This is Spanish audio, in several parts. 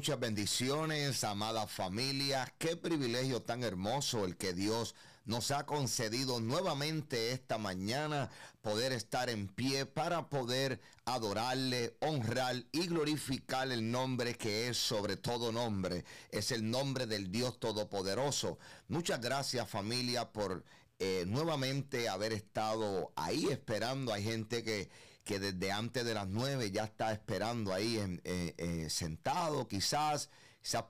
Muchas bendiciones, amada familia. Qué privilegio tan hermoso el que Dios nos ha concedido nuevamente esta mañana, poder estar en pie para poder adorarle, honrar y glorificar el nombre que es sobre todo nombre. Es el nombre del Dios Todopoderoso. Muchas gracias, familia, por nuevamente haber estado ahí esperando. Hay gente que desde antes de las 9 ya está esperando ahí sentado, quizás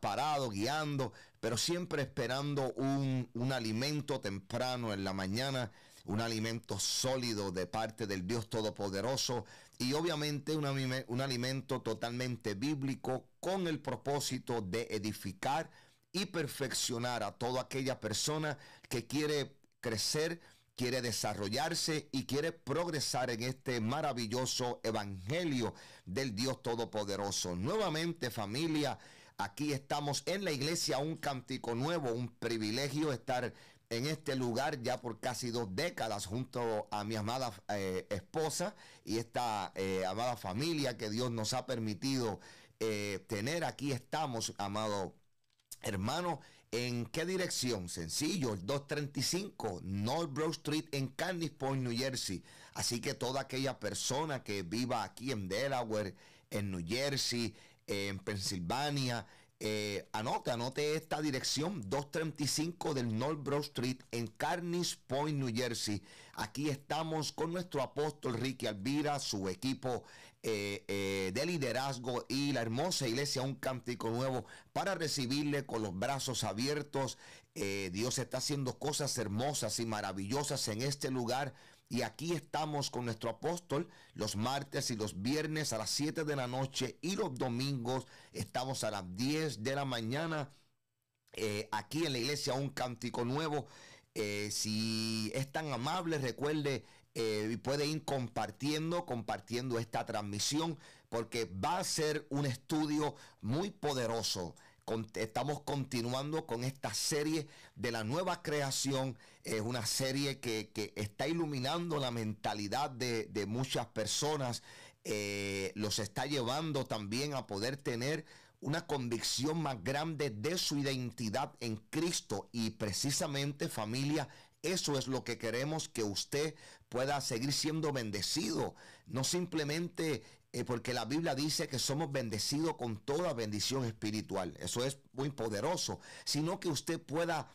parado, guiando, pero siempre esperando un alimento temprano en la mañana, un alimento sólido de parte del Dios Todopoderoso, y obviamente un alimento totalmente bíblico, con el propósito de edificar y perfeccionar a toda aquella persona que quiere crecer, quiere desarrollarse y quiere progresar en este maravilloso evangelio del Dios Todopoderoso. Nuevamente, familia, Aquí estamos en la iglesia Un Cántico Nuevo, un privilegio estar en este lugar ya por casi 2 décadas junto a mi amada esposa y esta amada familia que Dios nos ha permitido tener. Aquí estamos, amado hermano. ¿En qué dirección? Sencillo, el 235 North Broad Street en Carneys Point, New Jersey. Así que toda aquella persona que viva aquí en Delaware, en New Jersey, en Pensilvania, anote esta dirección, 235 del North Broad Street en Carneys Point, New Jersey. Aquí estamos con nuestro apóstol Ricky Alvira, su equipo de liderazgo y la hermosa iglesia Un Cántico Nuevo para recibirle con los brazos abiertos. Dios está haciendo cosas hermosas y maravillosas en este lugar. Y aquí estamos con nuestro apóstol los martes y los viernes a las 7 de la noche y los domingos estamos a las 10 de la mañana aquí en la iglesia Un Cántico Nuevo. Si es tan amable, recuerde, puede ir compartiendo esta transmisión porque va a ser un estudio muy poderoso. Estamos continuando con esta serie de la nueva creación. Es una serie que está iluminando la mentalidad de muchas personas. Los está llevando también a poder tener una convicción más grande de su identidad en Cristo. Y precisamente, familia, eso es lo que queremos, que usted pueda seguir siendo bendecido. No simplemente porque la Biblia dice que somos bendecidos con toda bendición espiritual. Eso es muy poderoso. Sino que usted pueda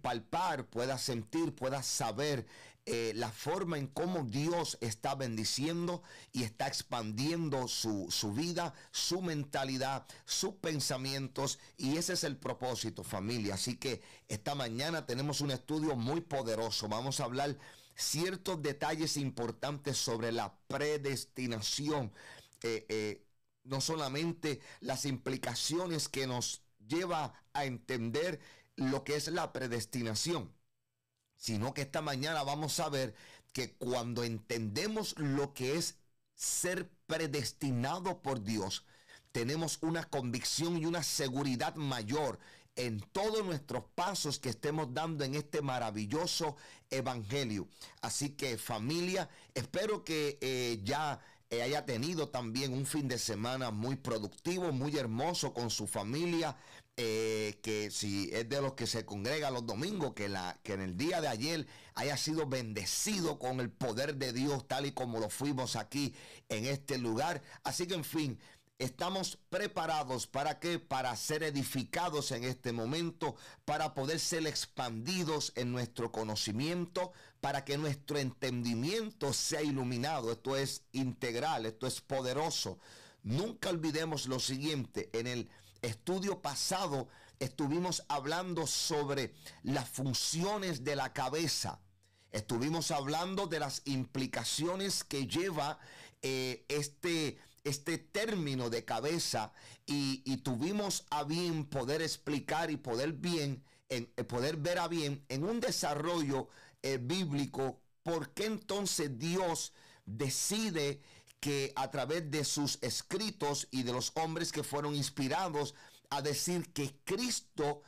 palpar, pueda sentir, pueda saber la forma en cómo Dios está bendiciendo y está expandiendo su vida, su mentalidad, sus pensamientos, y ese es el propósito, familia. Así que esta mañana tenemos un estudio muy poderoso. Vamos a hablar ciertos detalles importantes sobre la predestinación. No solamente las implicaciones que nos lleva a entender lo que es la predestinación, sino que esta mañana vamos a ver que cuando entendemos lo que es ser predestinado por Dios, tenemos una convicción y una seguridad mayor en todos nuestros pasos que estemos dando en este maravilloso evangelio. Así que, familia, espero que ya haya tenido también un fin de semana muy productivo, muy hermoso con su familia. Que si es de los que se congrega los domingos, que en el día de ayer haya sido bendecido con el poder de Dios, tal y como lo fuimos aquí en este lugar. Así que, en fin, estamos preparados para qué, para ser edificados en este momento, para poder ser expandidos en nuestro conocimiento, para que nuestro entendimiento sea iluminado. Esto es integral, esto es poderoso. Nunca olvidemos lo siguiente: en el estudio pasado estuvimos hablando sobre las funciones de la cabeza. Estuvimos hablando de las implicaciones que lleva este término de cabeza y tuvimos a bien poder explicar y poder ver a bien en un desarrollo bíblico por qué entonces Dios decide que a través de sus escritos y de los hombres que fueron inspirados a decir que Cristo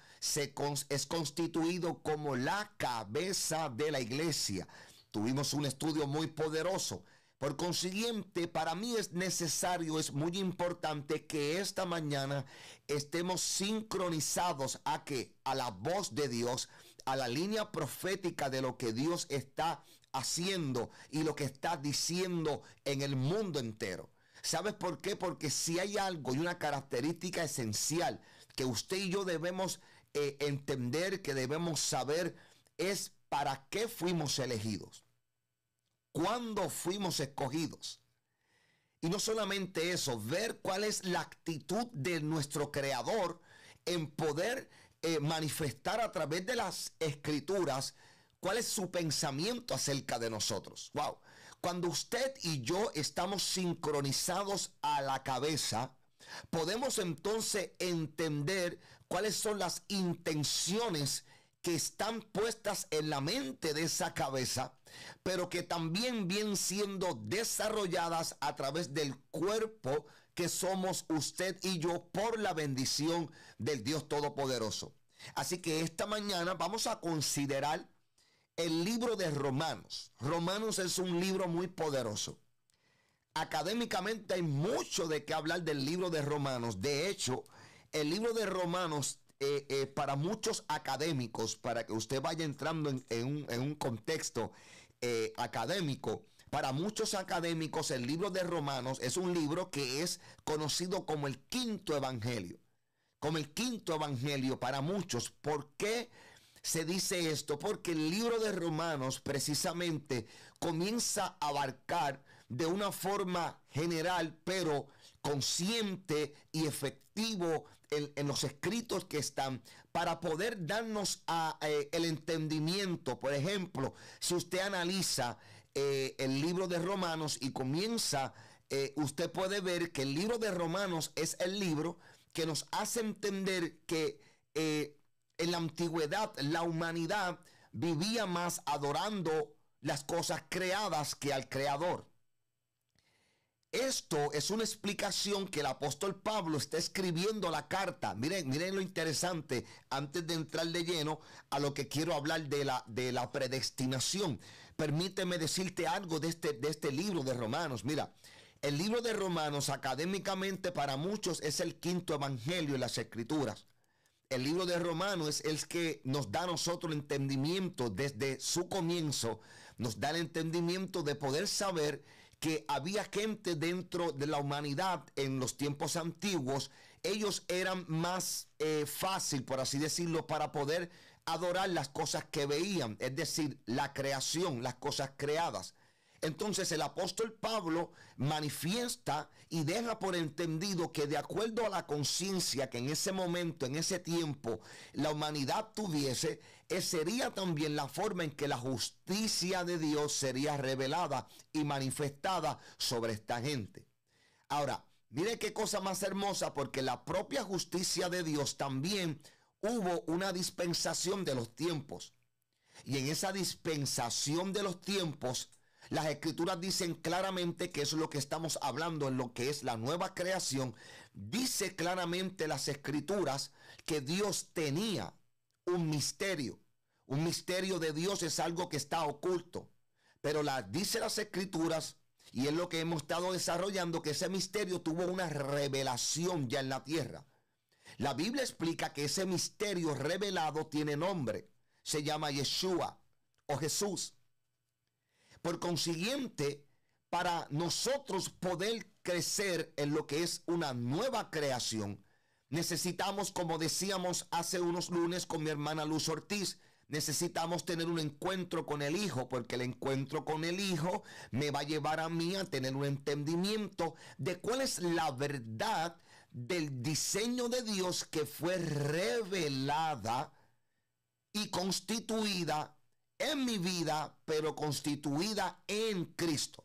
es constituido como la cabeza de la iglesia. Tuvimos un estudio muy poderoso. Por consiguiente, para mí es necesario, es muy importante que esta mañana estemos sincronizados a la voz de Dios, a la línea profética de lo que Dios está haciendo y lo que está diciendo en el mundo entero. ¿Sabes por qué? Porque si hay algo y una característica esencial que usted y yo debemos entender, que debemos saber, es para qué fuimos elegidos, cuándo fuimos escogidos. Y no solamente eso, ver cuál es la actitud de nuestro Creador en poder manifestar a través de las Escrituras cuál es su pensamiento acerca de nosotros. Wow. Cuando usted y yo estamos sincronizados a la cabeza, podemos entonces entender cuáles son las intenciones que están puestas en la mente de esa cabeza pero que también vienen siendo desarrolladas a través del cuerpo que somos usted y yo por la bendición del Dios Todopoderoso. Así que esta mañana vamos a considerar el libro de Romanos. Romanos es un libro muy poderoso. Académicamente hay mucho de qué hablar del libro de Romanos. De hecho, el libro de Romanos para muchos académicos, para que usted vaya entrando en un contexto académico, para muchos académicos el libro de Romanos es un libro que es conocido como el quinto evangelio. Como el quinto evangelio para muchos. ¿Por qué se dice esto? Porque el libro de Romanos precisamente comienza a abarcar de una forma general, pero consciente y efectivo en los escritos que están, para poder darnos el entendimiento. Por ejemplo, si usted analiza el libro de Romanos y comienza, usted puede ver que el libro de Romanos es el libro que nos hace entender que en la antigüedad la humanidad vivía más adorando las cosas creadas que al Creador. Esto es una explicación que el apóstol Pablo está escribiendo la carta. Miren lo interesante, antes de entrar de lleno a lo que quiero hablar de la predestinación. Permíteme decirte algo de este libro de Romanos. Mira, el libro de Romanos académicamente para muchos es el quinto evangelio en las escrituras. El libro de Romanos es el que nos da a nosotros el entendimiento desde su comienzo, nos da el entendimiento de poder saber que había gente dentro de la humanidad en los tiempos antiguos. Ellos eran más fácil, por así decirlo, para poder adorar las cosas que veían, es decir, la creación, las cosas creadas. Entonces el apóstol Pablo manifiesta y deja por entendido que de acuerdo a la conciencia que en ese momento, en ese tiempo, la humanidad tuviese, sería también la forma en que la justicia de Dios sería revelada y manifestada sobre esta gente. Ahora, mire qué cosa más hermosa, porque la propia justicia de Dios también hubo una dispensación de los tiempos. Y en esa dispensación de los tiempos, las escrituras dicen claramente que eso es lo que estamos hablando en lo que es la nueva creación. Dice claramente las escrituras que Dios tenía un misterio. Un misterio de Dios es algo que está oculto. Pero dice las escrituras, y es lo que hemos estado desarrollando, que ese misterio tuvo una revelación ya en la tierra. La Biblia explica que ese misterio revelado tiene nombre. Se llama Yeshua o Jesús. Por consiguiente, para nosotros poder crecer en lo que es una nueva creación, necesitamos, como decíamos hace unos lunes con mi hermana Luz Ortiz, necesitamos tener un encuentro con el Hijo, porque el encuentro con el Hijo me va a llevar a mí a tener un entendimiento de cuál es la verdad del diseño de Dios que fue revelada y constituida en mi vida, pero constituida en Cristo.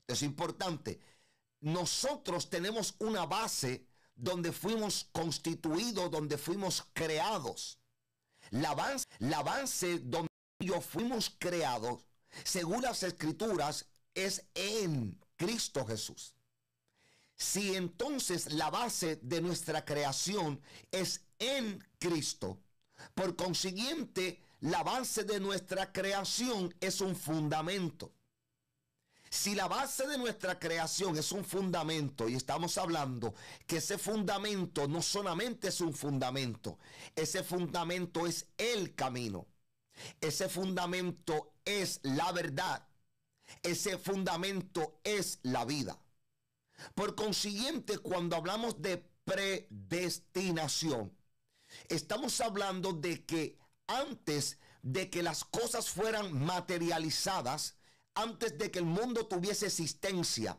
Es importante. Nosotros tenemos una base donde fuimos constituidos, donde fuimos creados. La base donde fuimos creados, según las escrituras, es en Cristo Jesús. Si entonces la base de nuestra creación es en Cristo, por consiguiente, la base de nuestra creación es un fundamento. Si la base de nuestra creación es un fundamento, y estamos hablando que ese fundamento no solamente es un fundamento, ese fundamento es el camino, ese fundamento es la verdad, ese fundamento es la vida. Por consiguiente, cuando hablamos de predestinación, estamos hablando de que antes de que las cosas fueran materializadas, antes de que el mundo tuviese existencia,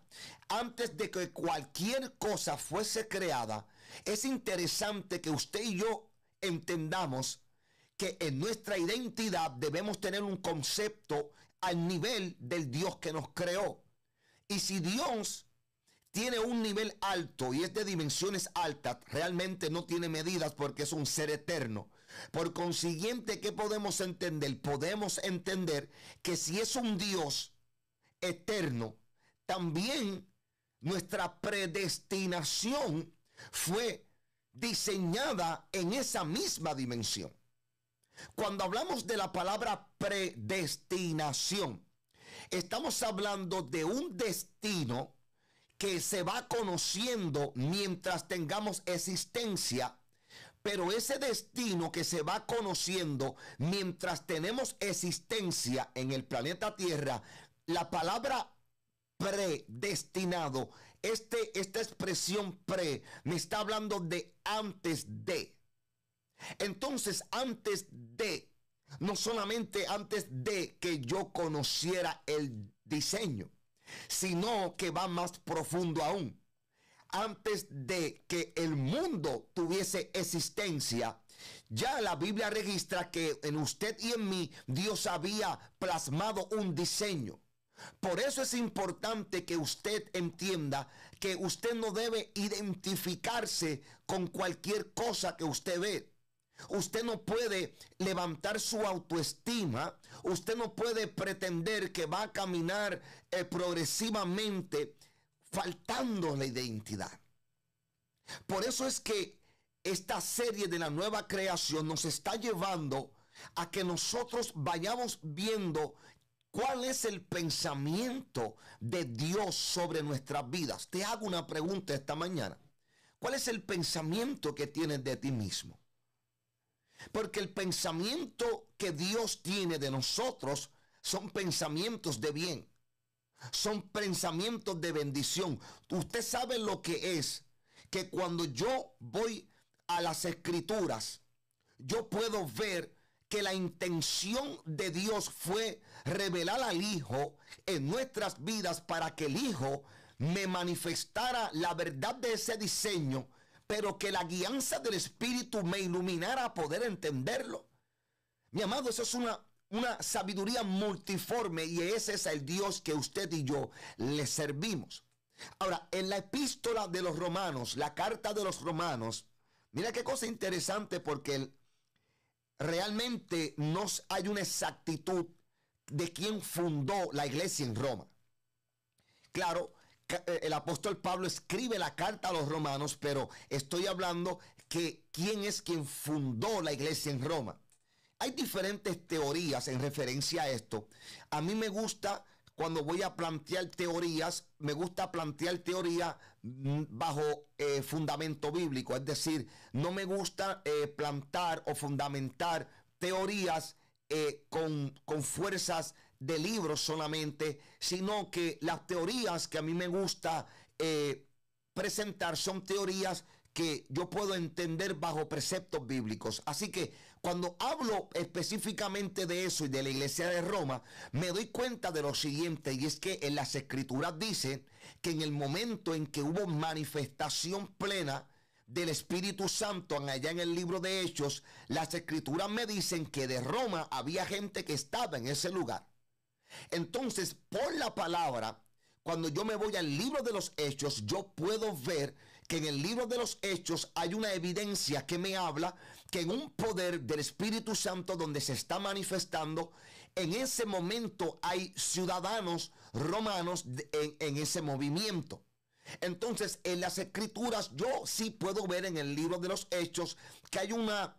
antes de que cualquier cosa fuese creada, es interesante que usted y yo entendamos que en nuestra identidad debemos tener un concepto al nivel del Dios que nos creó. Y si Dios tiene un nivel alto y es de dimensiones altas, realmente no tiene medidas porque es un ser eterno. Por consiguiente, ¿qué podemos entender? Podemos entender que si es un Dios eterno, también nuestra predestinación fue diseñada en esa misma dimensión. Cuando hablamos de la palabra predestinación, estamos hablando de un destino que se va conociendo mientras tengamos existencia, pero ese destino que se va conociendo mientras tenemos existencia en el planeta Tierra, la palabra predestinado, esta expresión pre, me está hablando de antes de. Entonces, antes de, no solamente antes de que yo conociera el diseño, sino que va más profundo aún. Antes de que el mundo tuviese existencia, ya la Biblia registra que en usted y en mí Dios había plasmado un diseño. Por eso es importante que usted entienda que usted no debe identificarse con cualquier cosa que usted ve. Usted no puede levantar su autoestima. Usted no puede pretender que va a caminar progresivamente faltando la identidad. Por eso es que esta serie de la nueva creación nos está llevando a que nosotros vayamos viendo cuál es el pensamiento de Dios sobre nuestras vidas. Te hago una pregunta esta mañana. ¿Cuál es el pensamiento que tienes de ti mismo? Porque el pensamiento que Dios tiene de nosotros son pensamientos de bien. Son pensamientos de bendición. Usted sabe lo que es que cuando yo voy a las escrituras, yo puedo ver que la intención de Dios fue revelar al Hijo en nuestras vidas para que el Hijo me manifestara la verdad de ese diseño, pero que la guianza del Espíritu me iluminara a poder entenderlo. Mi amado, eso es una sabiduría multiforme y ese es el Dios que usted y yo le servimos. Ahora, en la epístola de los Romanos, la carta de los Romanos, mira qué cosa interesante, porque realmente no hay una exactitud de quién fundó la iglesia en Roma. Claro, el apóstol Pablo escribe la carta a los romanos, pero estoy hablando que quién es quien fundó la iglesia en Roma. Hay diferentes teorías en referencia a esto. A mí me gusta, cuando voy a plantear teorías, me gusta plantear teoría bajo fundamento bíblico. Es decir, no me gusta plantar o fundamentar teorías con fuerzas de libros solamente, sino que las teorías que a mí me gusta presentar son teorías que yo puedo entender bajo preceptos bíblicos. Así que cuando hablo específicamente de eso y de la iglesia de Roma, me doy cuenta de lo siguiente, y es que en las escrituras dice que en el momento en que hubo manifestación plena del Espíritu Santo allá en el libro de Hechos, las escrituras me dicen que de Roma había gente que estaba en ese lugar. Entonces, por la palabra, cuando yo me voy al libro de los Hechos, yo puedo ver que en el libro de los Hechos hay una evidencia que me habla que en un poder del Espíritu Santo donde se está manifestando, en ese momento hay ciudadanos romanos en ese movimiento. Entonces, en las escrituras yo sí puedo ver en el libro de los Hechos que hay una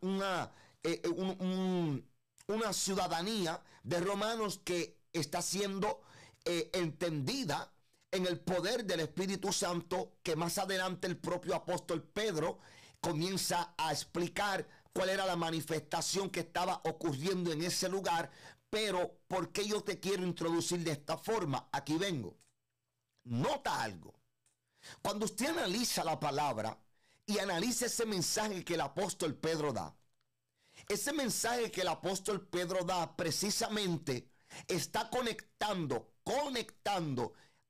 ciudadanía de romanos que está siendo entendida en el poder del Espíritu Santo, que más adelante el propio apóstol Pedro comienza a explicar cuál era la manifestación que estaba ocurriendo en ese lugar. Pero, ¿por qué yo te quiero introducir de esta forma? Aquí vengo. Nota algo. Cuando usted analiza la palabra y analiza ese mensaje que el apóstol Pedro da, ese mensaje que el apóstol Pedro da precisamente está conectando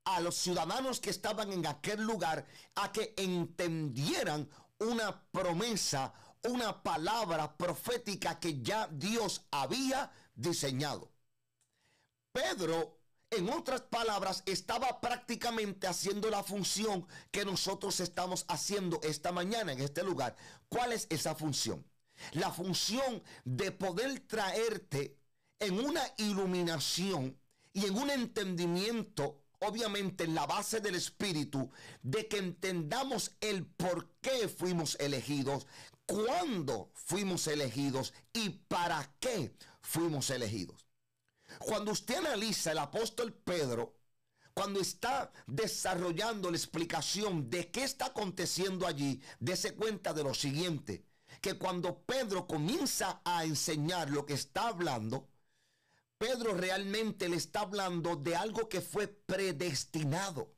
a los ciudadanos que estaban en aquel lugar a que entendieran una promesa, una palabra profética que ya Dios había diseñado. Pedro En otras palabras, estaba prácticamente haciendo la función que nosotros estamos haciendo esta mañana en este lugar. ¿Cuál es esa función? La función de poder traerte en una iluminación y en un entendimiento, obviamente en la base del Espíritu, de que entendamos el por qué fuimos elegidos, cuándo fuimos elegidos y para qué fuimos elegidos. Cuando usted analiza el apóstol Pedro, cuando está desarrollando la explicación de qué está aconteciendo allí, dése cuenta de lo siguiente, que cuando Pedro comienza a enseñar lo que está hablando, Pedro realmente le está hablando de algo que fue predestinado.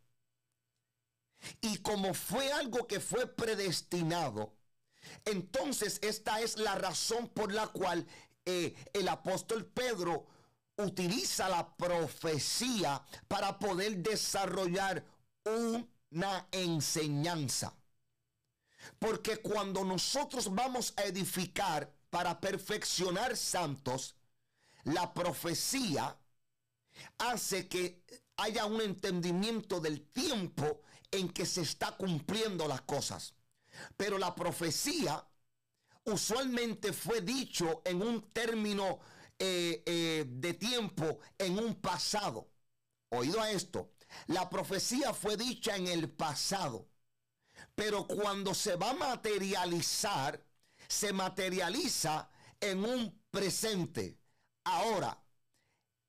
Y como fue algo que fue predestinado, entonces esta es la razón por la cual el apóstol Pedro utiliza la profecía para poder desarrollar una enseñanza. Porque cuando nosotros vamos a edificar para perfeccionar santos, la profecía hace que haya un entendimiento del tiempo en que se está cumpliendo las cosas. Pero la profecía usualmente fue dicho en un término de tiempo, en un pasado. Oído a esto, la profecía fue dicha en el pasado, pero cuando se va a materializar, se materializa en un presente. Ahora,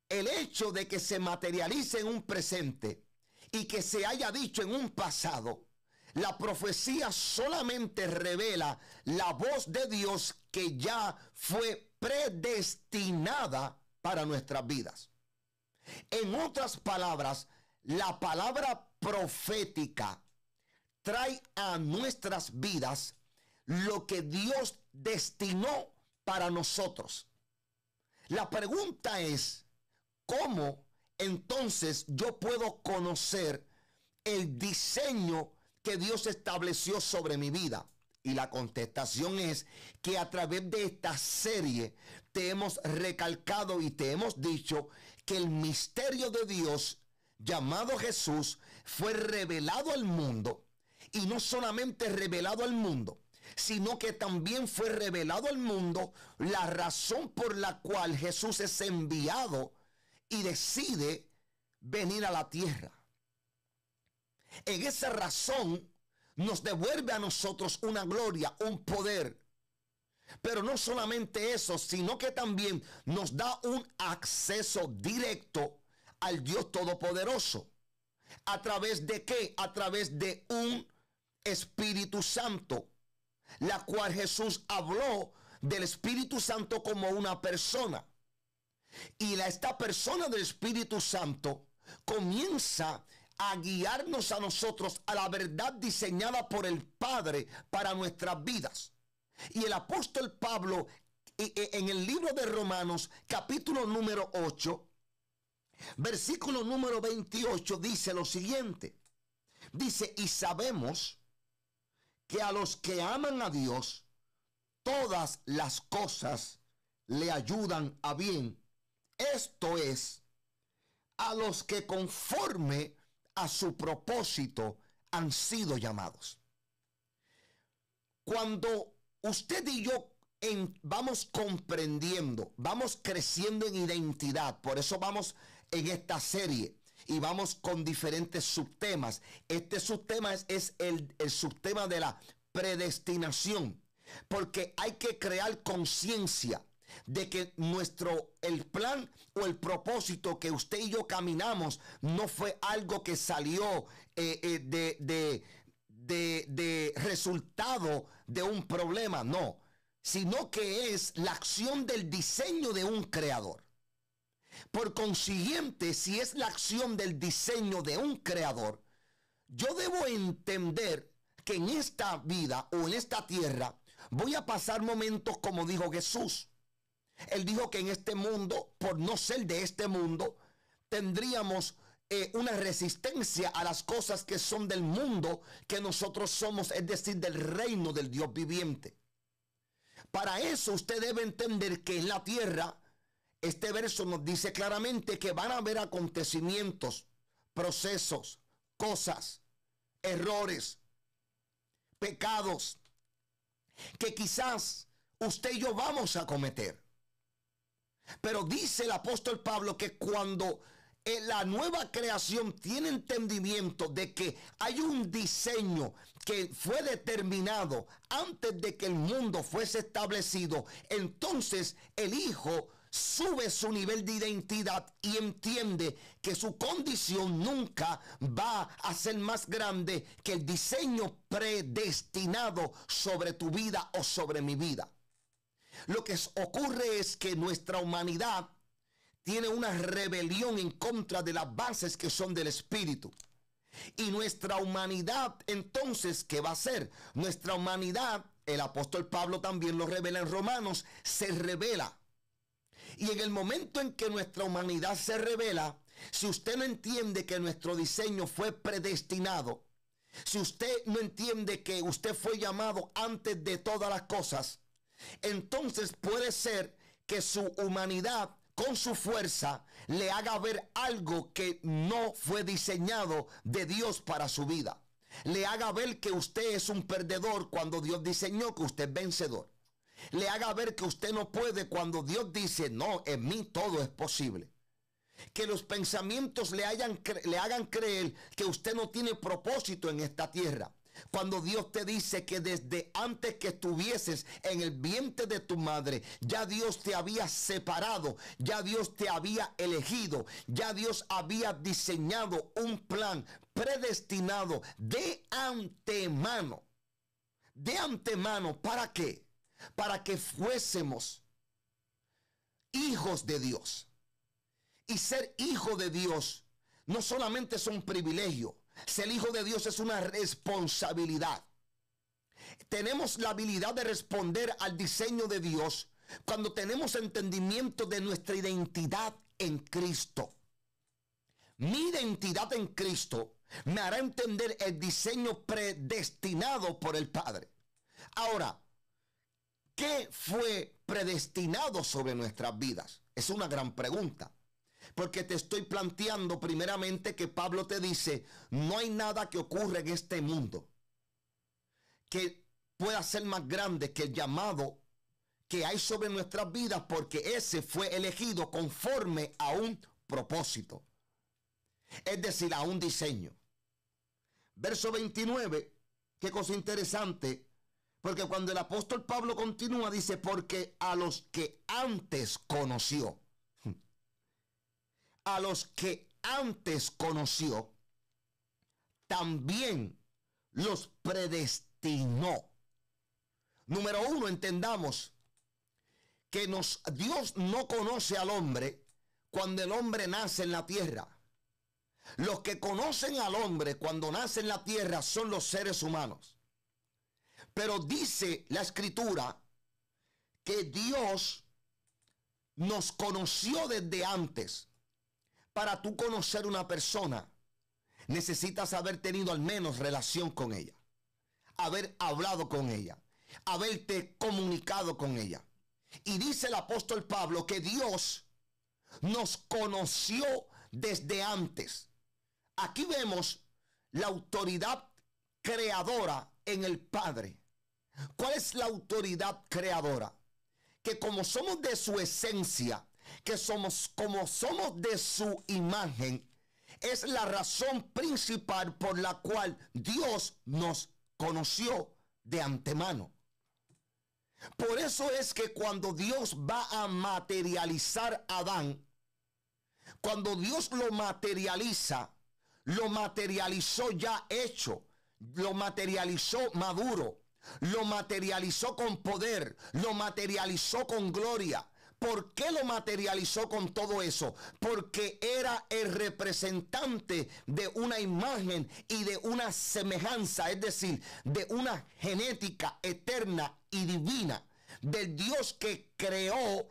el hecho de que se materialice en un presente y que se haya dicho en un pasado, la profecía solamente revela la voz de Dios que ya fue predestinada para nuestras vidas. En otras palabras, la palabra profética trae a nuestras vidas lo que Dios destinó para nosotros. La pregunta es, ¿cómo entonces yo puedo conocer el diseño que Dios estableció sobre mi vida? Y la contestación es que a través de esta serie te hemos recalcado y te hemos dicho que el misterio de Dios llamado Jesús fue revelado al mundo, y no solamente revelado al mundo, sino que también fue revelado al mundo la razón por la cual Jesús es enviado y decide venir a la tierra. En esa razón nos devuelve a nosotros una gloria, un poder. Pero no solamente eso, sino que también nos da un acceso directo al Dios Todopoderoso. ¿A través de qué? A través de un Espíritu Santo, la cual Jesús habló del Espíritu Santo como una persona. Y esta persona del Espíritu Santo comienza a guiarnos a nosotros a la verdad diseñada por el Padre para nuestras vidas. Y el apóstol Pablo, en el libro de Romanos, capítulo número 8, versículo número 28, dice lo siguiente. Dice, y sabemos que a los que aman a Dios, todas las cosas le ayudan a bien. Esto es, a los que conforme a su propósito han sido llamados. Cuando usted y yo vamos comprendiendo, vamos creciendo en identidad, por eso vamos en esta serie y vamos con diferentes subtemas. Este subtema es el subtema de la predestinación, porque hay que crear conciencia de que el plan o el propósito que usted y yo caminamos no fue algo que salió de resultado de un problema, no, sino que es la acción del diseño de un creador. Por consiguiente, si es la acción del diseño de un creador, yo debo entender que en esta vida o en esta tierra voy a pasar momentos como dijo Jesús. Él dijo que en este mundo, por no ser de este mundo, tendríamos una resistencia a las cosas que son del mundo que nosotros somos, es decir, del reino del Dios viviente. Para eso usted debe entender que en la tierra este verso nos dice claramente que van a haber acontecimientos, procesos, cosas, errores, pecados, que quizás usted y yo vamos a cometer. Pero dice el apóstol Pablo que cuando la nueva creación tiene entendimiento de que hay un diseño que fue determinado antes de que el mundo fuese establecido, entonces el Hijo sube su nivel de identidad y entiende que su condición nunca va a ser más grande que el diseño predestinado sobre tu vida o sobre mi vida. Lo que ocurre es que nuestra humanidad tiene una rebelión en contra de las bases que son del Espíritu. Y nuestra humanidad, entonces, ¿qué va a ser? Nuestra humanidad, el apóstol Pablo también lo revela en Romanos, se revela. Y en el momento en que nuestra humanidad se revela, si usted no entiende que nuestro diseño fue predestinado, si usted no entiende que usted fue llamado antes de todas las cosas, entonces puede ser que su humanidad con su fuerza le haga ver algo que no fue diseñado de Dios para su vida. Le haga ver que usted es un perdedor cuando Dios diseñó que usted es vencedor. Le haga ver que usted no puede cuando Dios dice, no, en mí todo es posible. Que los pensamientos le hagan creer que usted no tiene propósito en esta tierra. Cuando Dios te dice que desde antes que estuvieses en el vientre de tu madre, ya Dios te había separado, ya Dios te había elegido, ya Dios había diseñado un plan predestinado de antemano. ¿De antemano para qué? Para que fuésemos hijos de Dios. Y ser hijo de Dios no solamente es un privilegio. Ser hijo de Dios es una responsabilidad. Tenemos la habilidad de responder al diseño de Dios cuando tenemos entendimiento de nuestra identidad en Cristo. Mi identidad en Cristo me hará entender el diseño predestinado por el Padre. Ahora, ¿qué fue predestinado sobre nuestras vidas? Es una gran pregunta. Porque te estoy planteando primeramente que Pablo te dice, no hay nada que ocurra en este mundo que pueda ser más grande que el llamado que hay sobre nuestras vidas, porque ese fue elegido conforme a un propósito. Es decir, a un diseño. Verso 29, qué cosa interesante, porque cuando el apóstol Pablo continúa, dice, porque a los que antes conoció, a los que antes conoció, también los predestinó. Número uno, entendamos que Dios no conoce al hombre cuando el hombre nace en la tierra. Los que conocen al hombre cuando nace en la tierra son los seres humanos. Pero dice la Escritura que Dios nos conoció desde antes. Para tú conocer una persona, necesitas haber tenido al menos relación con ella, haber hablado con ella, haberte comunicado con ella. Y dice el apóstol Pablo que Dios nos conoció desde antes. Aquí vemos la autoridad creadora en el Padre. ¿Cuál es la autoridad creadora? Que como somos de su esencia, que como somos de su imagen, es la razón principal por la cual Dios nos conoció de antemano. Por eso es que cuando Dios va a materializar a Adán, cuando Dios lo materializó ya hecho, lo materializó maduro, lo materializó con poder, lo materializó con gloria. ¿Por qué lo materializó con todo eso? Porque era el representante de una imagen y de una semejanza, es decir, de una genética eterna y divina, del Dios que creó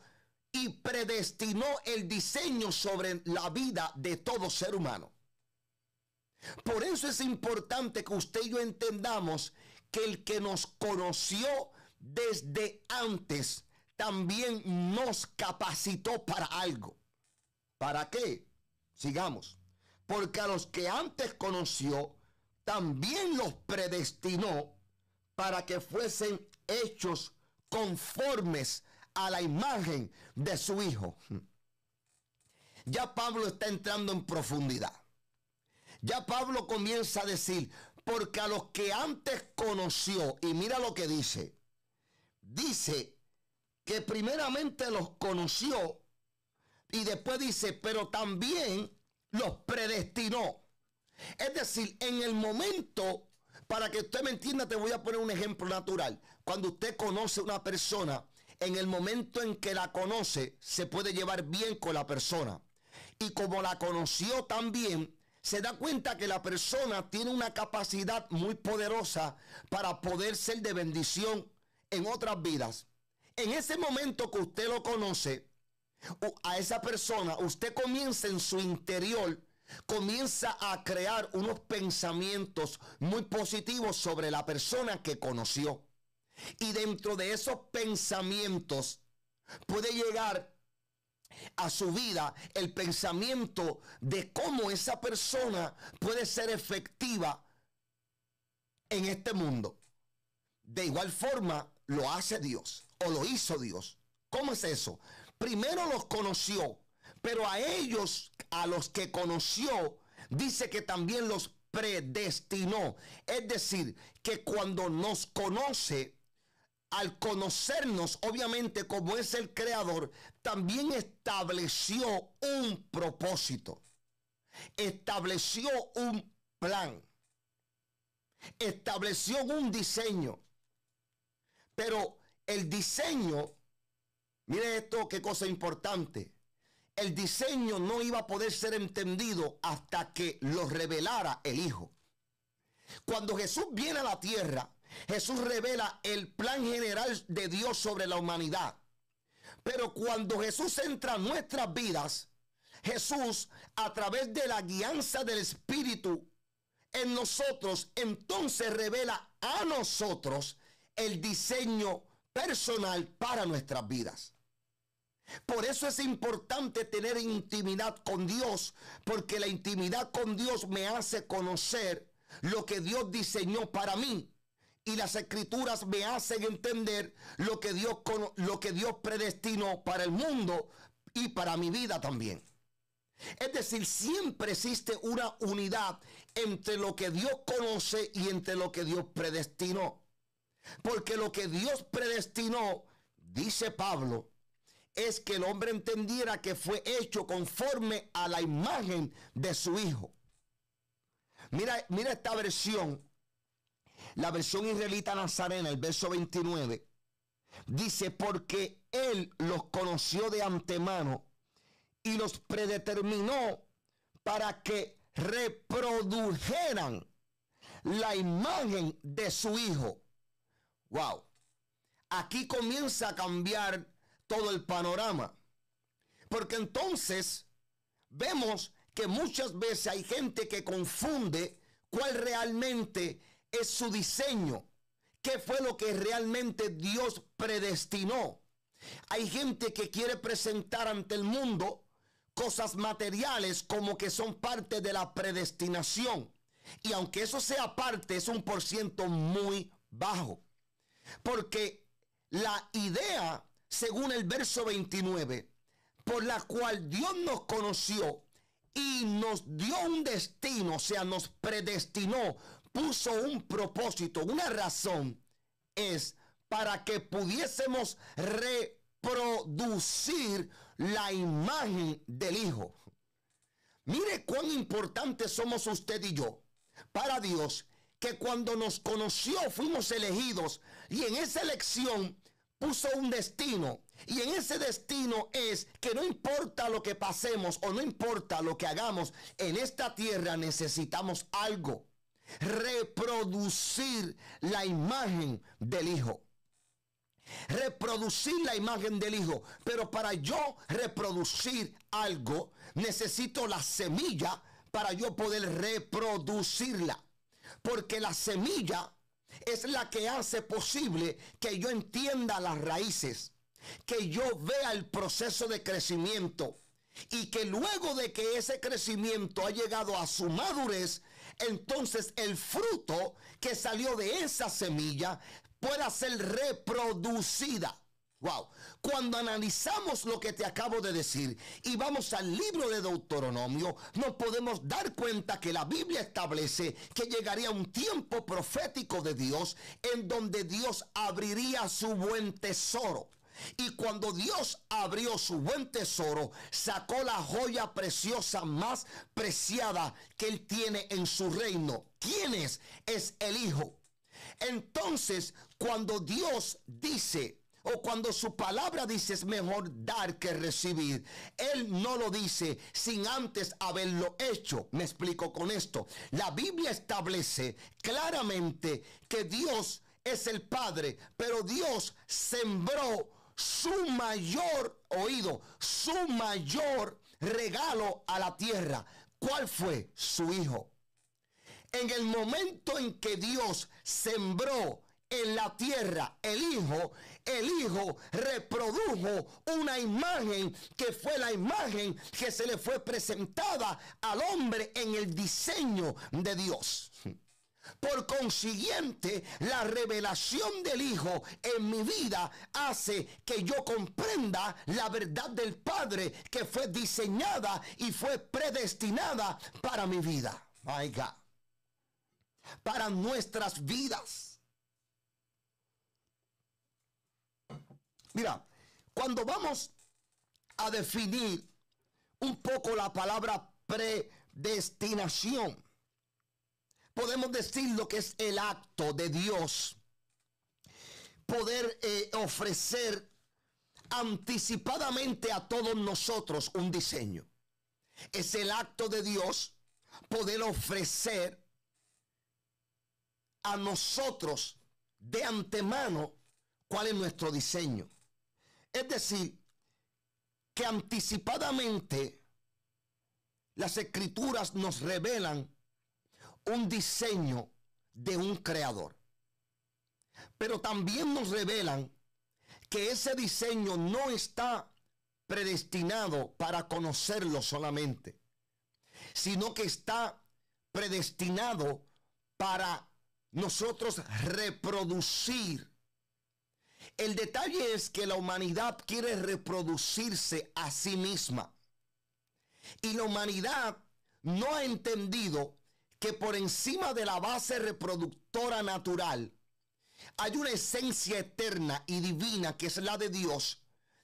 y predestinó el diseño sobre la vida de todo ser humano. Por eso es importante que usted y yo entendamos que el que nos conoció desde antes también nos capacitó para algo. ¿Para qué? Sigamos. Porque a los que antes conoció, también los predestinó para que fuesen hechos conformes a la imagen de su Hijo. Ya Pablo está entrando en profundidad. Ya Pablo comienza a decir, porque a los que antes conoció, y mira lo que dice, dice que primeramente los conoció y después dice, pero también los predestinó. Es decir, en el momento, para que usted me entienda, te voy a poner un ejemplo natural. Cuando usted conoce a una persona, en el momento en que la conoce, se puede llevar bien con la persona. Y como la conoció también, se da cuenta que la persona tiene una capacidad muy poderosa para poder ser de bendición en otras vidas. En ese momento que usted lo conoce, a esa persona, usted comienza en su interior, comienza a crear unos pensamientos muy positivos sobre la persona que conoció. Y dentro de esos pensamientos puede llegar a su vida el pensamiento de cómo esa persona puede ser efectiva en este mundo. De igual forma lo hace Dios o lo hizo Dios. ¿Cómo es eso? Primero los conoció, pero a ellos, a los que conoció, dice que también los predestinó. Es decir, que cuando nos conoce, al conocernos, obviamente como es el creador, también estableció un propósito, estableció un plan, estableció un diseño. Pero el diseño, mire esto, qué cosa importante, el diseño no iba a poder ser entendido hasta que lo revelara el Hijo. Cuando Jesús viene a la tierra, Jesús revela el plan general de Dios sobre la humanidad. Pero cuando Jesús entra a nuestras vidas, Jesús, a través de la guianza del Espíritu en nosotros, entonces revela a nosotros el diseño personal para nuestras vidas. Por eso es importante tener intimidad con Dios, porque la intimidad con Dios me hace conocer lo que Dios diseñó para mí. Y las escrituras me hacen entender lo que Dios predestinó para el mundo y para mi vida también. Es decir, siempre existe una unidad entre lo que Dios conoce y entre lo que Dios predestinó. Porque lo que Dios predestinó, dice Pablo, es que el hombre entendiera que fue hecho conforme a la imagen de su Hijo. Mira esta versión. La versión israelita nazarena, el verso 29, dice, porque Él los conoció de antemano y los predeterminó para que reprodujeran la imagen de su Hijo. Wow. Aquí comienza a cambiar todo el panorama. Porque entonces vemos que muchas veces hay gente que confunde cuál realmente es su diseño, qué fue lo que realmente Dios predestinó. Hay gente que quiere presentar ante el mundo cosas materiales como que son parte de la predestinación. Y aunque eso sea parte, es un porciento muy bajo. Porque la idea, según el verso 29, por la cual Dios nos conoció y nos dio un destino, o sea, nos predestinó, puso un propósito, una razón, es para que pudiésemos reproducir la imagen del Hijo. Mire cuán importantes somos usted y yo para Dios, que cuando nos conoció fuimos elegidos y en esa elección puso un destino. Y en ese destino es que no importa lo que pasemos o no importa lo que hagamos en esta tierra, necesitamos algo: reproducir la imagen del Hijo. Reproducir la imagen del Hijo. Pero para yo reproducir algo, necesito la semilla para yo poder reproducirla. Porque la semilla es la que hace posible que yo entienda las raíces. que yo vea el proceso de crecimiento y que luego de que ese crecimiento ha llegado a su madurez, entonces el fruto que salió de esa semilla pueda ser reproducida. Wow. Cuando analizamos lo que te acabo de decir y vamos al libro de Deuteronomio, nos podemos dar cuenta que la Biblia establece que llegaría un tiempo profético de Dios en donde Dios abriría su buen tesoro. Y cuando Dios abrió su buen tesoro, sacó la joya preciosa más preciada que Él tiene en su reino. ¿Quién es? Es el Hijo. Entonces, cuando Dios dice, o cuando su palabra dice es mejor dar que recibir, Él no lo dice sin antes haberlo hecho. Me explico con esto. La Biblia establece claramente que Dios es el Padre, pero Dios sembró su mayor su mayor regalo a la tierra. ¿Cuál fue? Su Hijo. En el momento en que Dios sembró en la tierra el Hijo reprodujo una imagen que fue la imagen que se le fue presentada al hombre en el diseño de Dios. Por consiguiente, la revelación del Hijo en mi vida hace que yo comprenda la verdad del Padre que fue diseñada y fue predestinada para mi vida. My God. Para nuestras vidas. Mira, cuando vamos a definir un poco la palabra predestinación, podemos decir lo que es el acto de Dios, poder ofrecer anticipadamente a todos nosotros un diseño. Es el acto de Dios poder ofrecer a nosotros de antemano cuál es nuestro diseño. Es decir, que anticipadamente las escrituras nos revelan un diseño de un creador. Pero también nos revelan que ese diseño no está predestinado para conocerlo solamente, sino que está predestinado para nosotros reproducir. El detalle es que la humanidad quiere reproducirse a sí misma. Y la humanidad no ha entendido que por encima de la base reproductora natural hay una esencia eterna y divina que es la de Dios,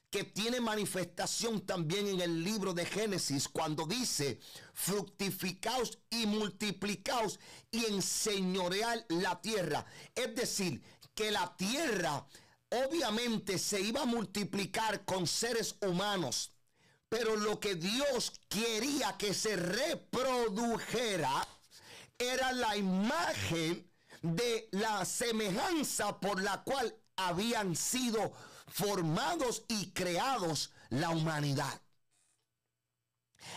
que tiene manifestación también en el libro de Génesis cuando dice: fructificaos y multiplicaos y enseñoread la tierra. Es decir, que la tierra obviamente se iba a multiplicar con seres humanos, pero lo que Dios quería que se reprodujera era la imagen de la semejanza por la cual habían sido formados y creados la humanidad.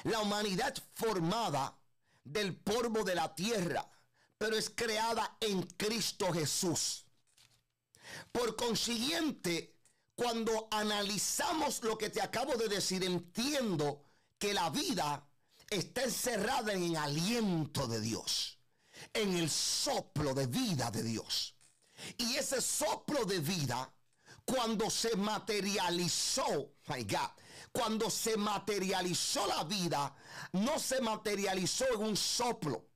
La humanidad formada del polvo de la tierra, pero es creada en Cristo Jesús. Por consiguiente, cuando analizamos lo que te acabo de decir, entiendo que la vida está encerrada en el aliento de Dios, en el soplo de vida de Dios. Y ese soplo de vida, cuando se materializó, my God, cuando se materializó la vida, no se materializó en un soplo.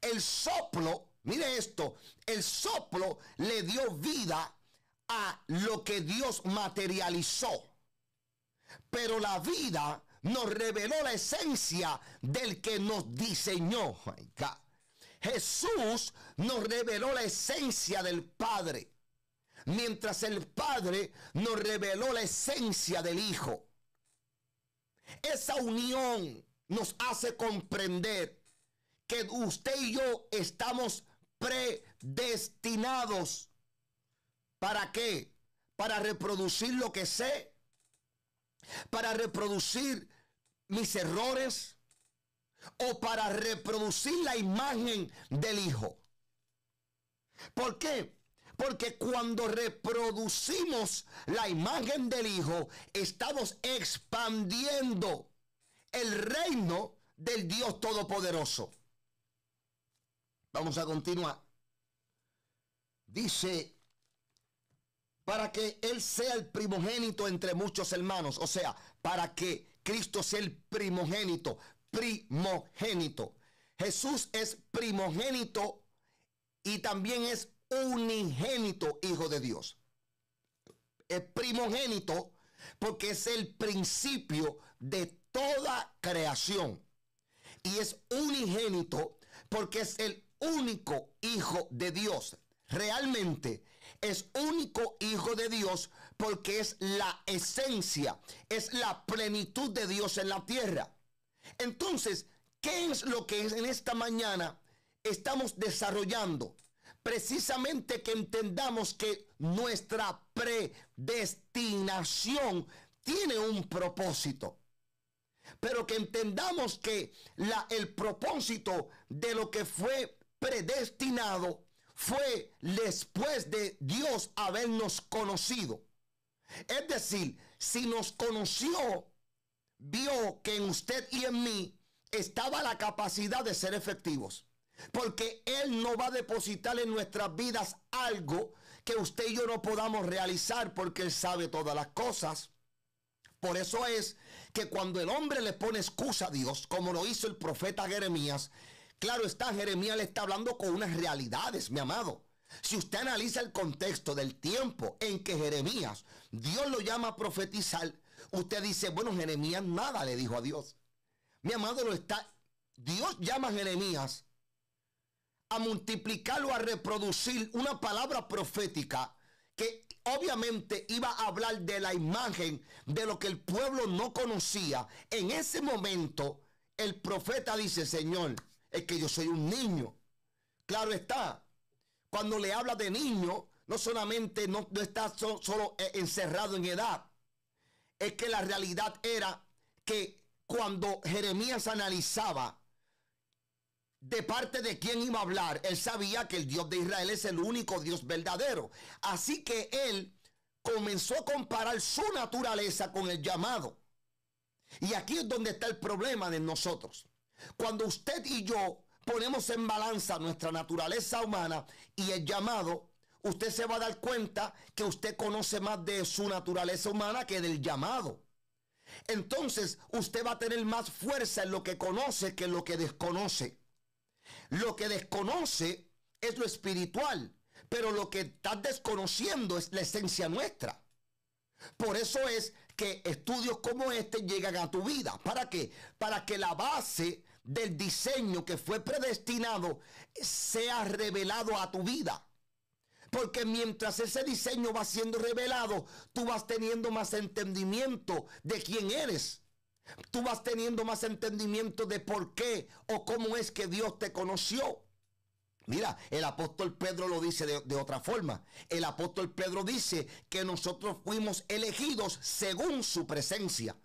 El soplo, mire esto, el soplo le dio vida a lo que Dios materializó. Pero la vida nos reveló la esencia del que nos diseñó. My God. Jesús nos reveló la esencia del Padre, mientras el Padre nos reveló la esencia del Hijo. Esa unión nos hace comprender que usted y yo estamos predestinados. ¿Para qué? Para reproducir lo que sé, para reproducir mis errores o para reproducir la imagen del Hijo. ¿Por qué? Porque cuando reproducimos la imagen del Hijo, estamos expandiendo el reino del Dios Todopoderoso. Vamos a continuar. Dice, para que Él sea el primogénito entre muchos hermanos. O sea, para que Cristo sea el primogénito. Primogénito. Jesús es primogénito y también es unigénito Hijo de Dios. Es primogénito porque es el principio de toda creación. Y es unigénito porque es el único Hijo de Dios. Realmente es único Hijo de Dios porque es la esencia, es la plenitud de Dios en la tierra. Entonces, ¿qué es lo que en esta mañana estamos desarrollando? Precisamente que entendamos que nuestra predestinación tiene un propósito. Pero que entendamos que el propósito de lo que fue predestinado fue después de Dios habernos conocido. Es decir, si nos conoció, vio que en usted y en mí estaba la capacidad de ser efectivos. Porque Él no va a depositar en nuestras vidas algo que usted y yo no podamos realizar, porque Él sabe todas las cosas. Por eso es que cuando el hombre le pone excusa a Dios, como lo hizo el profeta Jeremías, claro está, Jeremías le está hablando con unas realidades, mi amado. Si usted analiza el contexto del tiempo en que Jeremías, Dios lo llama a profetizar, usted dice, bueno, Jeremías nada le dijo a Dios. Mi amado, Dios llama a Jeremías a multiplicarlo, a reproducir una palabra profética que obviamente iba a hablar de la imagen de lo que el pueblo no conocía. En ese momento, el profeta dice, Señor, es que yo soy un niño. Claro está, cuando le habla de niño, no solamente no está solo encerrado en edad, es que la realidad era que cuando Jeremías analizaba de parte de quién iba a hablar, él sabía que el Dios de Israel es el único Dios verdadero. Así que él comenzó a comparar su naturaleza con el llamado. Y aquí es donde está el problema de nosotros. Cuando usted y yo ponemos en balanza nuestra naturaleza humana y el llamado, usted se va a dar cuenta que usted conoce más de su naturaleza humana que del llamado. Entonces usted va a tener más fuerza en lo que conoce que en lo que desconoce. Lo que desconoce es lo espiritual, pero lo que estás desconociendo es la esencia nuestra. Por eso es que estudios como este llegan a tu vida. ¿Para qué? Para que la base del diseño que fue predestinado sea revelado a tu vida. Porque mientras ese diseño va siendo revelado, tú vas teniendo más entendimiento de quién eres. Tú vas teniendo más entendimiento de por qué o cómo es que Dios te conoció. Mira, el apóstol Pedro lo dice de otra forma. El apóstol Pedro dice que nosotros fuimos elegidos según su presencia.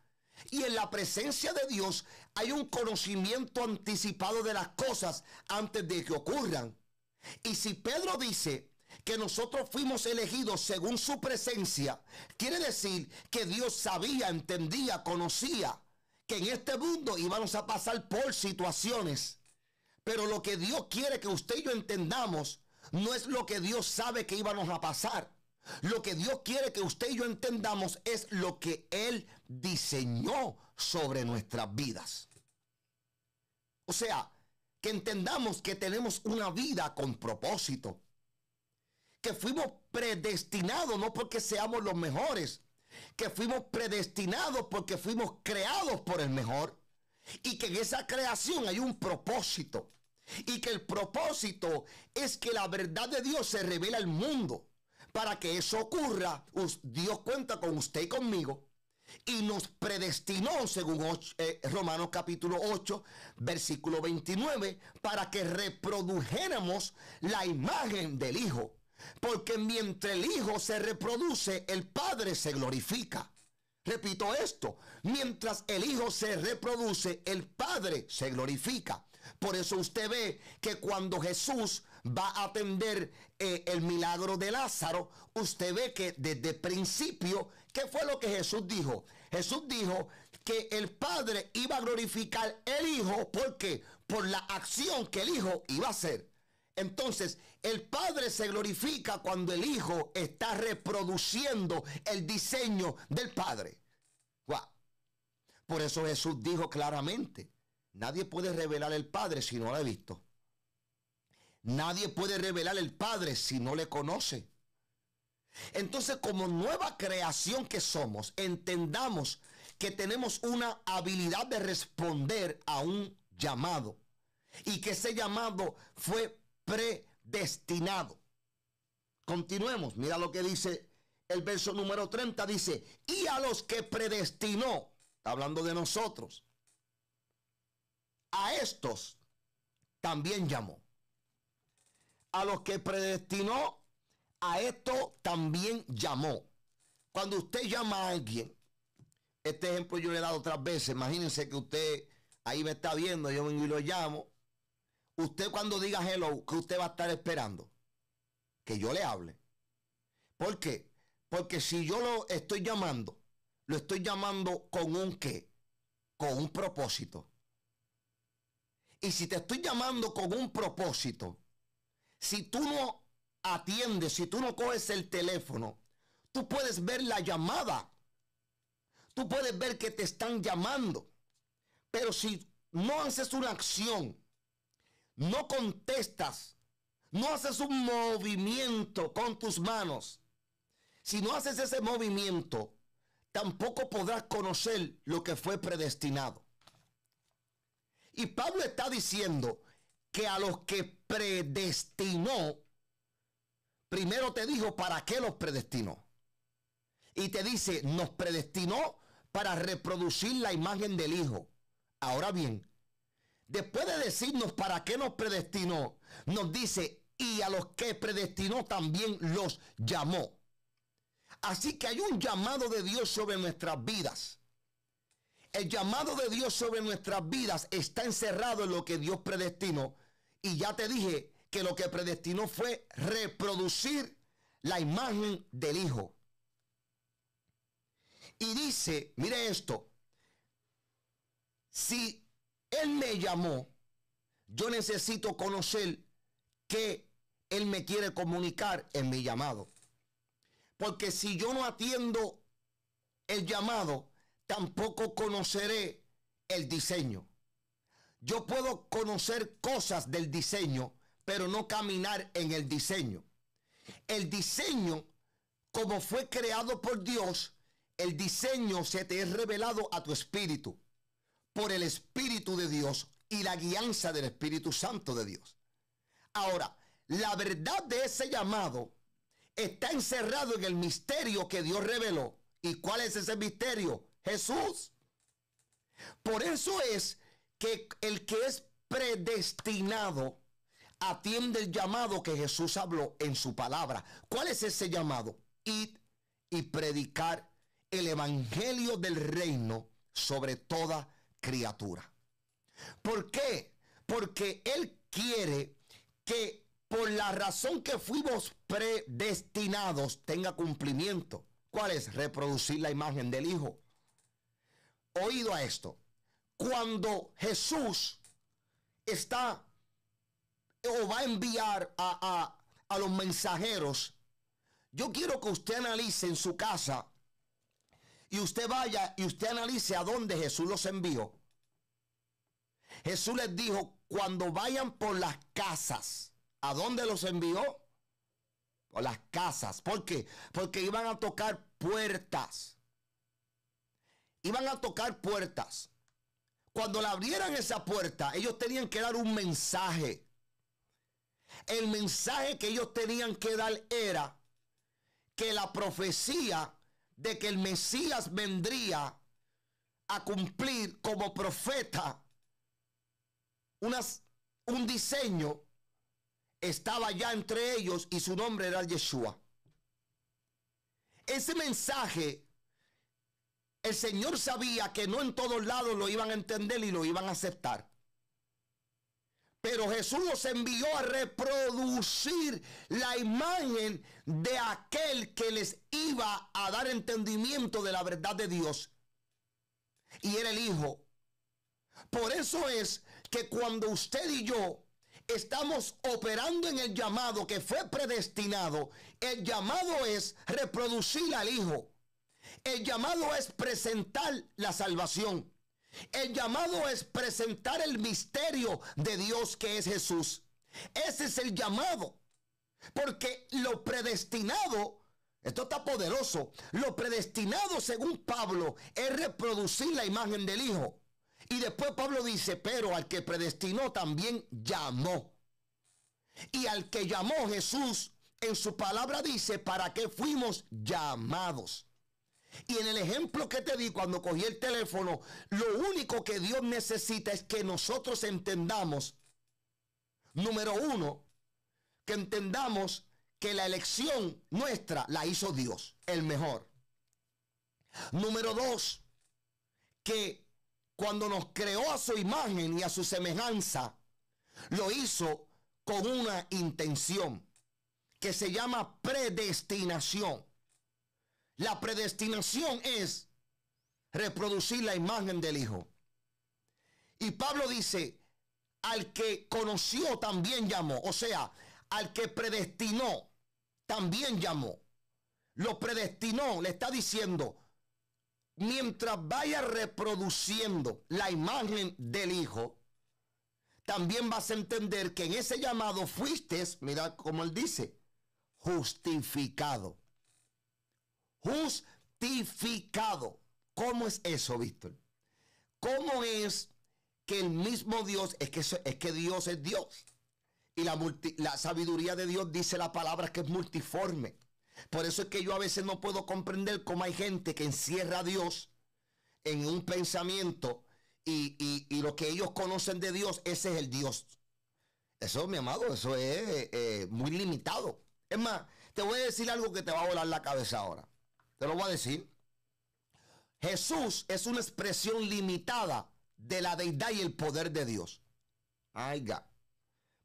Y en la presencia de Dios hay un conocimiento anticipado de las cosas antes de que ocurran. Y si Pedro dice que nosotros fuimos elegidos según su presencia, quiere decir que Dios sabía, entendía, conocía que en este mundo íbamos a pasar por situaciones. Pero lo que Dios quiere que usted y yo entendamos no es lo que Dios sabe que íbamos a pasar. Lo que Dios quiere que usted y yo entendamos es lo que Él diseñó sobre nuestras vidas. O sea, que entendamos que tenemos una vida con propósito. Que fuimos predestinados no porque seamos los mejores, que fuimos predestinados porque fuimos creados por el mejor, y que en esa creación hay un propósito, y que el propósito es que la verdad de Dios se revela al mundo. Para que eso ocurra, Dios cuenta con usted y conmigo y nos predestinó, según Romanos capítulo 8, versículo 29, para que reprodujéramos la imagen del Hijo. Porque mientras el Hijo se reproduce, el Padre se glorifica. Repito esto, mientras el Hijo se reproduce, el Padre se glorifica. Por eso usted ve que cuando Jesús va a atender el milagro de Lázaro, usted ve que desde el principio, ¿qué fue lo que Jesús dijo? Jesús dijo que el Padre iba a glorificar el Hijo. ¿Por qué? Por la acción que el Hijo iba a hacer. Entonces, el Padre se glorifica cuando el Hijo está reproduciendo el diseño del Padre. ¡Wow! Por eso Jesús dijo claramente, nadie puede revelar el Padre si no lo ha visto. Nadie puede revelar el Padre si no le conoce. Entonces, como nueva creación que somos, entendamos que tenemos una habilidad de responder a un llamado y que ese llamado fue predestinado. Continuemos, mira lo que dice el verso número 30, dice, y a los que predestinó, está hablando de nosotros, a estos también llamó. A los que predestinó, a esto también llamó. Cuando usted llama a alguien, este ejemplo yo le he dado otras veces, imagínense que usted ahí me está viendo, yo vengo y lo llamo. Usted cuando diga hello, ¿qué usted va a estar esperando? Que yo le hable. ¿Por qué? Porque si yo lo estoy llamando con un qué, con un propósito. Y si te estoy llamando con un propósito, si tú no atiendes, si tú no coges el teléfono, tú puedes ver la llamada. Tú puedes ver que te están llamando. Pero si no haces una acción, no contestas, no haces un movimiento con tus manos, si no haces ese movimiento, tampoco podrás conocer lo que fue predestinado. Y Pablo está diciendo que a los que predestinó, primero te dijo para qué los predestinó. Y te dice, nos predestinó para reproducir la imagen del Hijo. Ahora bien, después de decirnos para qué nos predestinó, nos dice, y a los que predestinó también los llamó. Así que hay un llamado de Dios sobre nuestras vidas. El llamado de Dios sobre nuestras vidas está encerrado en lo que Dios predestinó. Y ya te dije que lo que predestinó fue reproducir la imagen del Hijo. Y dice, mire esto, si Él me llamó, yo necesito conocer qué Él me quiere comunicar en mi llamado. Porque si yo no atiendo el llamado, tampoco conoceré el diseño. Yo puedo conocer cosas del diseño, pero no caminar en el diseño. El diseño, como fue creado por Dios, el diseño se te es revelado a tu espíritu, por el Espíritu de Dios y la guianza del Espíritu Santo de Dios. Ahora, la verdad de ese llamado está encerrado en el misterio que Dios reveló. ¿Y cuál es ese misterio? Jesús. Por eso es que el que es predestinado atiende el llamado que Jesús habló en su palabra. ¿Cuál es ese llamado? Ir y predicar el evangelio del reino sobre toda criatura. ¿Por qué? Porque Él quiere que por la razón que fuimos predestinados tenga cumplimiento. ¿Cuál es? Reproducir la imagen del Hijo. Oído a esto. Cuando Jesús está o va a enviar a los mensajeros, yo quiero que usted analice en su casa y usted vaya y usted analice a dónde Jesús los envió. Jesús les dijo, cuando vayan por las casas, ¿a dónde los envió? Por las casas. ¿Por qué? Porque iban a tocar puertas. Iban a tocar puertas. Cuando le abrieran esa puerta, ellos tenían que dar un mensaje. El mensaje que ellos tenían que dar era que la profecía de que el Mesías vendría a cumplir como profeta un diseño estaba ya entre ellos y su nombre era Yeshua. Ese mensaje, el Señor sabía que no en todos lados lo iban a entender y lo iban a aceptar. Pero Jesús los envió a reproducir la imagen de aquel que les iba a dar entendimiento de la verdad de Dios. Y era el Hijo. Por eso es que cuando usted y yo estamos operando en el llamado que fue predestinado, el llamado es reproducir al Hijo. El llamado es presentar la salvación. El llamado es presentar el misterio de Dios que es Jesús. Ese es el llamado. Porque lo predestinado, esto está poderoso, lo predestinado según Pablo es reproducir la imagen del Hijo. Y después Pablo dice, pero al que predestinó también llamó. Y al que llamó Jesús en su palabra dice, ¿para qué fuimos llamados? Y en el ejemplo que te di cuando cogí el teléfono, lo único que Dios necesita es que nosotros entendamos, número uno, que entendamos que la elección nuestra la hizo Dios, el mejor. Número dos, que cuando nos creó a su imagen y a su semejanza, lo hizo con una intención que se llama predestinación. La predestinación es reproducir la imagen del Hijo. Y Pablo dice, al que conoció también llamó. O sea, al que predestinó también llamó. Lo predestinó, le está diciendo, mientras vaya reproduciendo la imagen del Hijo, también vas a entender que en ese llamado fuiste, mira como él dice, justificado. Justificado. ¿Cómo es eso, Víctor? ¿Cómo es que el mismo Dios, es que Dios es Dios? Y la sabiduría de Dios dice la palabra que es multiforme. Por eso es que yo a veces no puedo comprender cómo hay gente que encierra a Dios en un pensamiento y lo que ellos conocen de Dios, ese es el Dios. Eso, mi amado, eso es muy limitado. Es más, te voy a decir algo que te va a volar la cabeza ahora. Te lo voy a decir. Jesús es una expresión limitada de la deidad y el poder de Dios. Ay, God.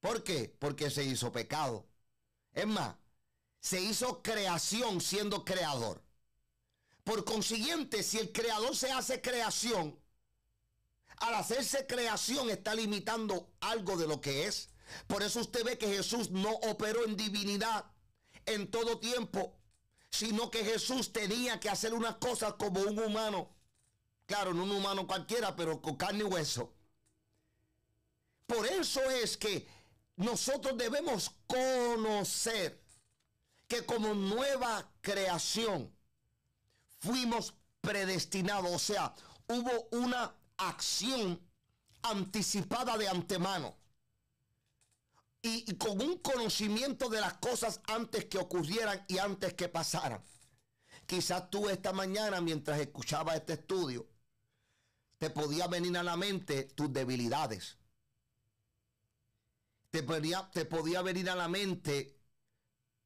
¿Por qué? Porque se hizo pecado. Es más, se hizo creación siendo creador. Por consiguiente, si el creador se hace creación, al hacerse creación está limitando algo de lo que es. Por eso usted ve que Jesús no operó en divinidad en todo tiempo, sino que Jesús tenía que hacer unas cosas como un humano. Claro, no un humano cualquiera, pero con carne y hueso. Por eso es que nosotros debemos conocer que como nueva creación fuimos predestinados. O sea, hubo una acción anticipada de antemano. Y con un conocimiento de las cosas antes que ocurrieran y antes que pasaran. Quizás tú esta mañana, mientras escuchabas este estudio, te podía venir a la mente tus debilidades. Te podía venir a la mente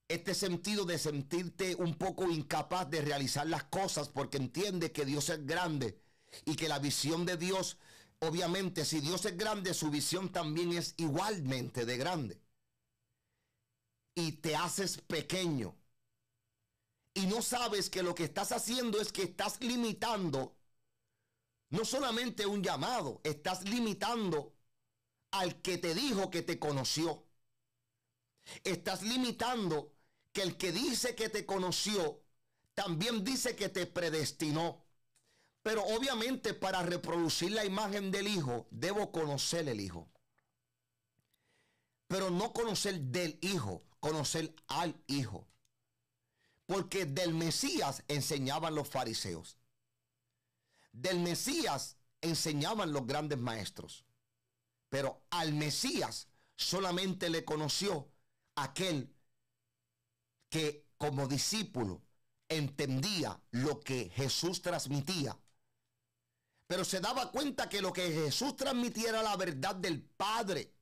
este sentido de sentirte un poco incapaz de realizar las cosas porque entiendes que Dios es grande y que la visión de Dios, obviamente, si Dios es grande, su visión también es igualmente de grande. Y te haces pequeño. Y no sabes que lo que estás haciendo es que estás limitando no solamente un llamado, estás limitando al que te dijo que te conoció. Estás limitando que el que dice que te conoció también dice que te predestinó. Pero obviamente para reproducir la imagen del Hijo, debo conocer el Hijo. Pero no conocer del Hijo, conocer al Hijo. Porque del Mesías enseñaban los fariseos. Del Mesías enseñaban los grandes maestros. Pero al Mesías solamente le conoció aquel que como discípulo entendía lo que Jesús transmitía. Pero se daba cuenta que lo que Jesús transmitía era la verdad del Padre.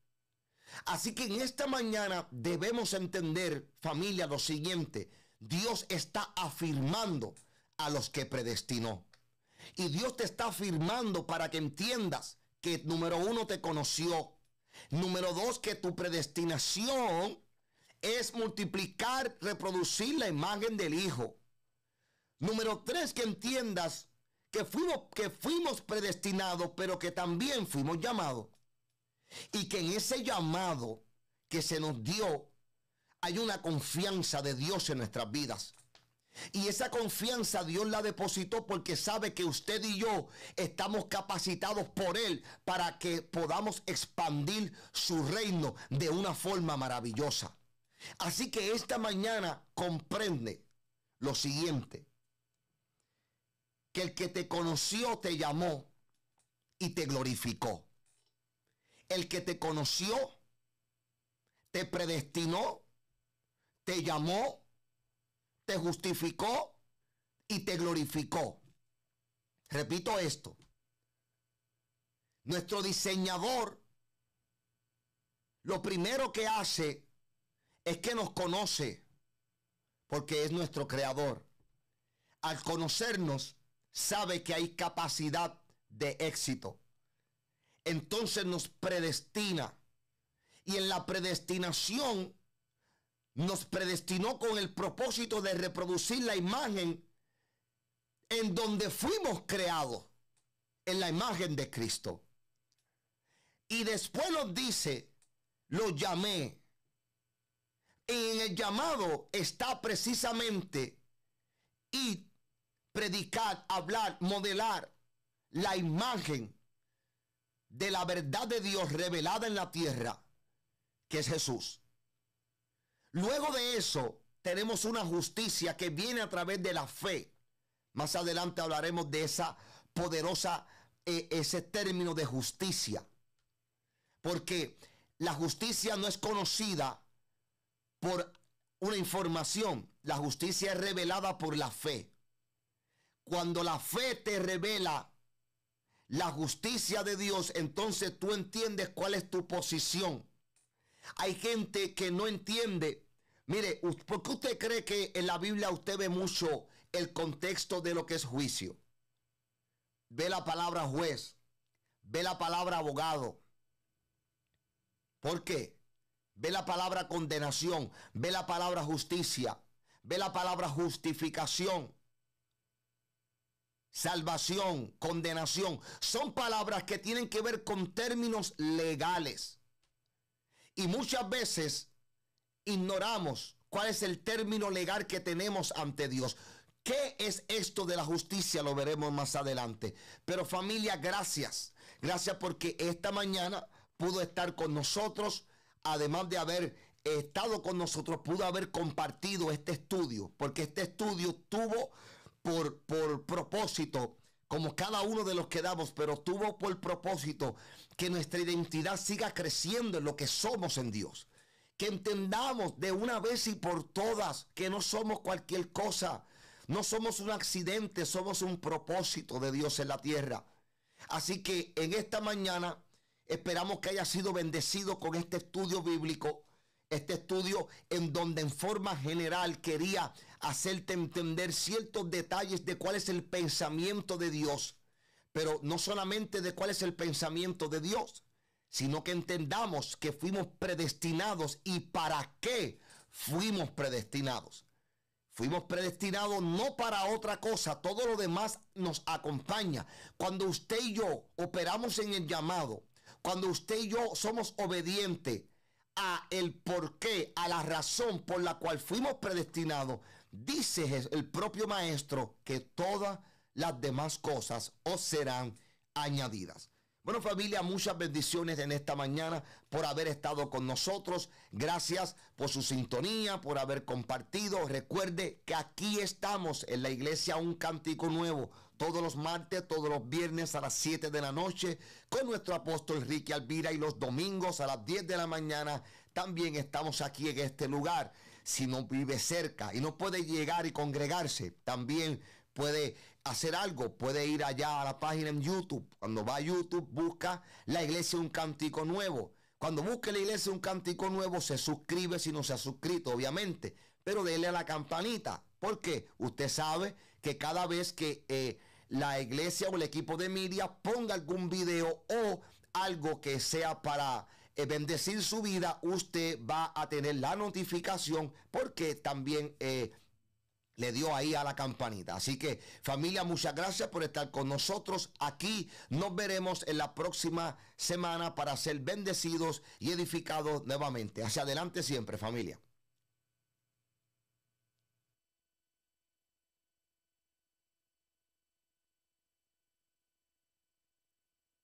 Así que en esta mañana debemos entender, familia, lo siguiente. Dios está afirmando a los que predestinó. Y Dios te está afirmando para que entiendas que número uno te conoció, Número 2, que tu predestinación es multiplicar, reproducir la imagen del Hijo. Número 3, que entiendas que fuimos predestinados, pero que también fuimos llamados. Y que en ese llamado que se nos dio hay una confianza de Dios en nuestras vidas. Y esa confianza Dios la depositó porque sabe que usted y yo estamos capacitados por Él para que podamos expandir su reino de una forma maravillosa. Así que esta mañana comprende lo siguiente: que el que te conoció te llamó y te glorificó. El que te conoció, te predestinó, te llamó, te justificó y te glorificó. Repito esto: nuestro diseñador lo primero que hace es que nos conoce, porque es nuestro creador. Al conocernos, sabe que hay capacidad de éxito. Entonces nos predestina. Y en la predestinación nos predestinó con el propósito de reproducir la imagen en donde fuimos creados, en la imagen de Cristo. Y después nos dice, lo llamé. Y en el llamado está precisamente ir, predicar, hablar, modelar la imagen de la verdad de Dios revelada en la tierra, que es Jesús. Luego de eso tenemos una justicia que viene a través de la fe. Más adelante hablaremos de esa poderosa, ese término de justicia. Porque la justicia no es conocida por una información. La justicia es revelada por la fe. Cuando la fe te revela la justicia de Dios, entonces tú entiendes cuál es tu posición. Hay gente que no entiende. Mire, ¿por qué usted cree que en la Biblia usted ve mucho el contexto de lo que es juicio? Ve la palabra juez, ve la palabra abogado. ¿Por qué? Ve la palabra condenación, ve la palabra justicia, ve la palabra justificación, salvación, condenación. Son palabras que tienen que ver con términos legales. Y muchas veces ignoramos cuál es el término legal que tenemos ante Dios. ¿Qué es esto de la justicia? Lo veremos más adelante. Pero familia, gracias. Gracias porque esta mañana pudo estar con nosotros. Además de haber estado con nosotros, pudo haber compartido este estudio. Porque este estudio tuvo por propósito, como cada uno de los que damos, pero tuvo por propósito que nuestra identidad siga creciendo en lo que somos en Dios. Que entendamos de una vez y por todas que no somos cualquier cosa. No somos un accidente, somos un propósito de Dios en la tierra. Así que en esta mañana esperamos que haya sido bendecido con este estudio bíblico. Este estudio en donde en forma general quería hacerte entender ciertos detalles de cuál es el pensamiento de Dios. Pero no solamente de cuál es el pensamiento de Dios, sino que entendamos que fuimos predestinados y para qué fuimos predestinados. Fuimos predestinados no para otra cosa, todo lo demás nos acompaña. Cuando usted y yo operamos en el llamado, cuando usted y yo somos obedientes a el porqué, a la razón por la cual fuimos predestinados, dice el propio maestro que todas las demás cosas os serán añadidas. Bueno, familia, muchas bendiciones en esta mañana por haber estado con nosotros. Gracias por su sintonía, por haber compartido. Recuerde que aquí estamos en la iglesia Un Cántico Nuevo, todos los martes, todos los viernes a las 7 de la noche, con nuestro apóstol Ricky Alvira, y los domingos a las 10 de la mañana también estamos aquí en este lugar. Si no vive cerca y no puede llegar y congregarse, también puede hacer algo, puede ir allá a la página en YouTube. Cuando va a YouTube, busca la iglesia Un Cántico Nuevo. Cuando busque la iglesia Un Cántico Nuevo, se suscribe si no se ha suscrito, obviamente, pero dele a la campanita, porque usted sabe que cada vez que la iglesia o el equipo de media ponga algún video o algo que sea para bendecir su vida, usted va a tener la notificación porque también le dio ahí a la campanita. Así que familia, muchas gracias por estar con nosotros. Aquí nos veremos en la próxima semana para ser bendecidos y edificados nuevamente. Hacia adelante siempre, familia.